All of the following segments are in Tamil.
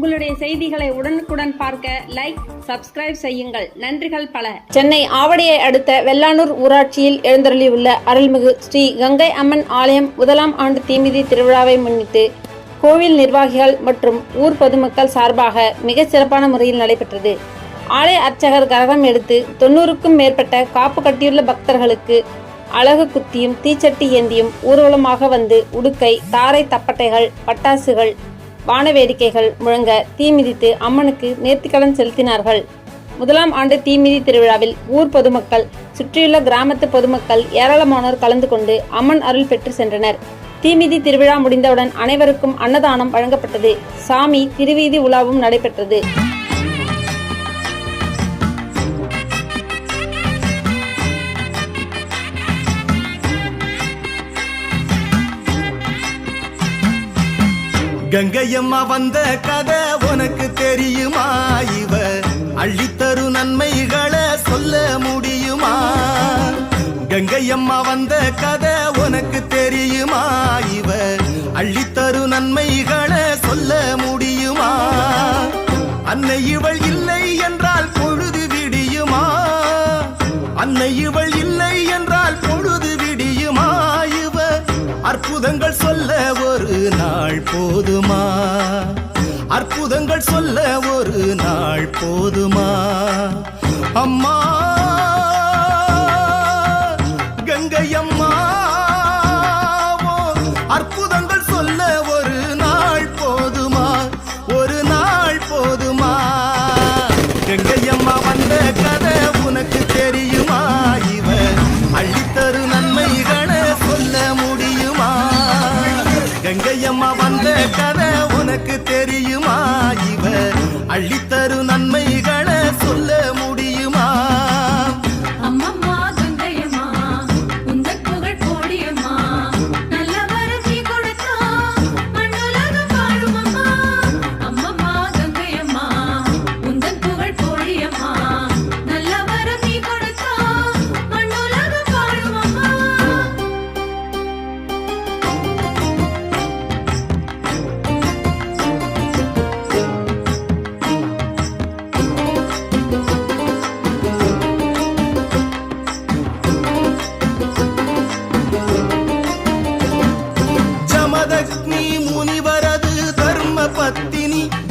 உங்களுடைய செய்திகளை உடனுக்குடன் பார்க்க லைக், சப்ஸ்கிரைப் செய்யுங்கள். நன்றிகள் பல. சென்னை ஆவடியை அடுத்த வெள்ளானூர் ஊராட்சியில் எழுந்தருளியுள்ள அருள்மிகு ஸ்ரீ கங்கை அம்மன் ஆலயம் முதலாம் ஆண்டு தீமிதி திருவிழாவை முன்னிட்டு கோவில் நிர்வாகிகள் மற்றும் ஊர் பொதுமக்கள் சார்பாக மிகச் சிறப்பான முறையில் நடைபெற்றது. ஆலய அர்ச்சகர் கரகம் எடுத்து 90க்கும் மேற்பட்ட காப்பு கட்டியுள்ள பக்தர்களுக்கு அழகு குத்தியும் தீச்சட்டி ஏந்தியும் ஊர்வலமாக வந்து உடுக்கை, தாரை தப்பட்டைகள், பட்டாசுகள், வான வேடிக்கைகள் முழங்க தீமிதித்து அம்மனுக்கு நேர்த்திக்கடன் செலுத்தினார்கள். முதலாம் ஆண்டு தீமிதி திருவிழாவில் ஊர் பொதுமக்கள், சுற்றியுள்ள கிராமத்து பொதுமக்கள் ஏராளமானோர் கலந்து கொண்டு அம்மன் அருள் பெற்று சென்றனர். தீமிதி திருவிழா முடிந்தவுடன் அனைவருக்கும் அன்னதானம் வழங்கப்பட்டது. சாமி திருவீதி உலாவும் நடைபெற்றது. கங்கையம்மா வந்த கதை உனக்கு தெரியுமா? இவ அள்ளித்தரு நன்மைகளை சொல்ல முடியுமா? கங்கையம்மா வந்த கதை உனக்கு தெரியுமா? இவ அள்ளித்தரு நன்மைகளை சொல்ல முடியுமா? அன்னை இவள் இல்லை என்றால் பொழுது விடியுமா? அன்னை இவள் இல்லை என்றால் பொழுது விடியுமா? இவ அற்புதங்கள் சொல்ல ஒரு நாள் போதுமா? அற்புதங்கள் சொல்ல ஒரு நாள் போதுமா? அம்மா கங்கையம்மா, அற்புதங்கள் சொல்ல ஒரு நாள் போதுமா? ஒரு நாள் போதுமா? கங்கையம்மா வந்த கதை உனக்கு தெரியுமா? இவ அள்ளித்தரு நன்மைகளை சொல்ல முடியுமா? கங்கையம்மா வந்த கதை உனக்கு தெரியுமா? இவ அள்ளித்தரு நன்மைகளை சொல்ல முடியுமா?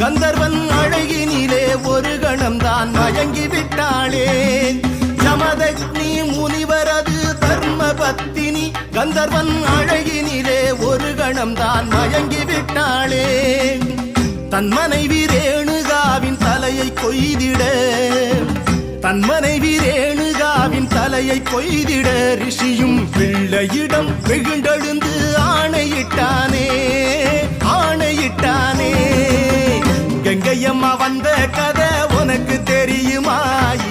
கந்தர்வன் அழகினிலே ஒரு கணம்தான் மயங்கி விட்டாளே. ஜமதக்னி முனிவரது தர்ம பத்தினி கந்தர்வன் அழகினிலே ஒரு கணம்தான் மயங்கி விட்டாளே. தன் மனைவி ரேணுகாவின் தலையை கொய்திட, தன் மனைவி ரேணுகாவின் தலையை கொய்திட ரிஷியும் பிள்ளையிடம் வெகுண்டெழுந்து ஆணையிட்டானே, ஆணையிட்டானே. கங்கையம்மா வந்த கதை உனக்கு தெரியுமா?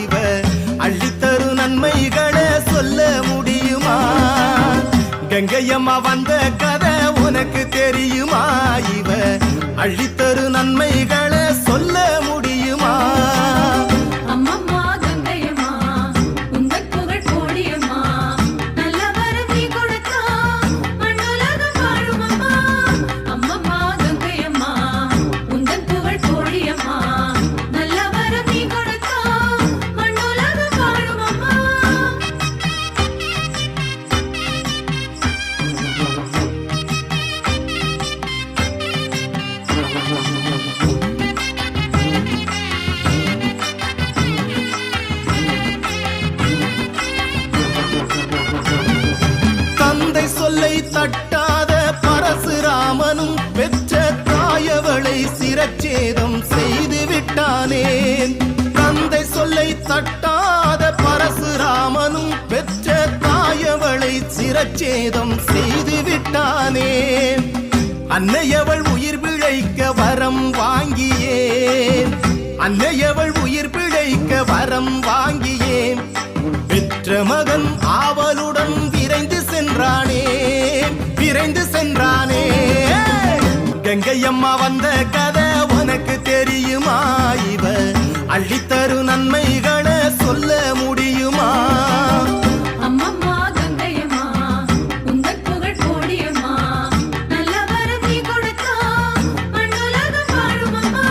இவ அள்ளித்தரு நன்மைகளை சொல்ல முடியுமா? கங்கையம்மா வந்த கதை உனக்கு தெரியுமா? இவ அள்ளித்தரு நன்மைகளை சொல்ல முடியுமா? சொல்லை தட்டாத பரசுராமனும் பெற்ற தாயவளை சிரச்சேதம் செய்து விட்டானே. தந்தை சொல்லை தட்டாத பரசுராமனும் பெற்ற தாயவளை சிரச்சேதம் செய்து விட்டானே. அன்னையவள் உயிர் பிழைக்க வரம் வாங்கியே, அன்னையவள் உயிர் பிழைக்க வரம் வாங்கியே பெற்ற மகன் ஆவலுடன் விரைந்து சென்றானே, விரைந்து சென்றானே. கங்கையம்மா வந்த கதை உனக்கு தெரியுமா? இவ அள்ளித்தரு நன்மைகளை சொல்ல முடியுமா? அம்மம்மா கங்கையம்மா, உந்தன் புகழ் கோடியம்மா, நல்ல வரம் நீ கொடுத்தா மண்ணுலகம் வாழும் அம்மா.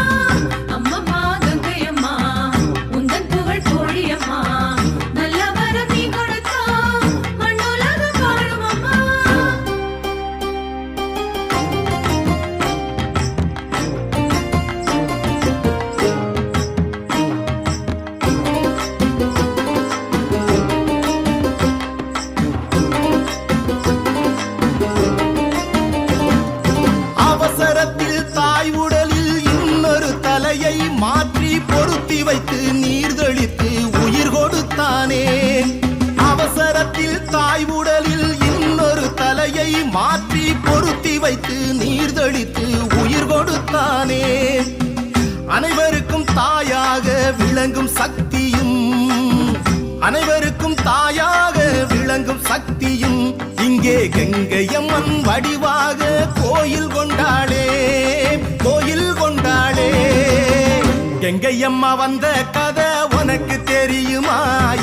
வைத்து நீர்தளித்து உயிர் கொடுத்தானே. அவசரத்தில் தாய் உடலில் இன்னொரு தலையை மாற்றி பொருத்தி வைத்து நீர்தளித்து உயிர் கொடுத்தானே. அனைவருக்கும் தாயாக விளங்கும் சக்தியும், அனைவருக்கும் தாயாக விளங்கும் சக்தியும் இங்கே கங்கையம்மன் வடிவாக கோயில் கொண்டாளே, கோயில் கொண்டாளே. கங்கையம்மா வந்த கதை உனக்கு தெரியுமா?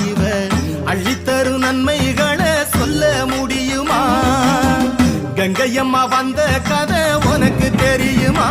இவ அள்ளித்தரு நன்மைகளை சொல்ல முடியுமா? கங்கையம்மா வந்த கதை உனக்கு தெரியுமா?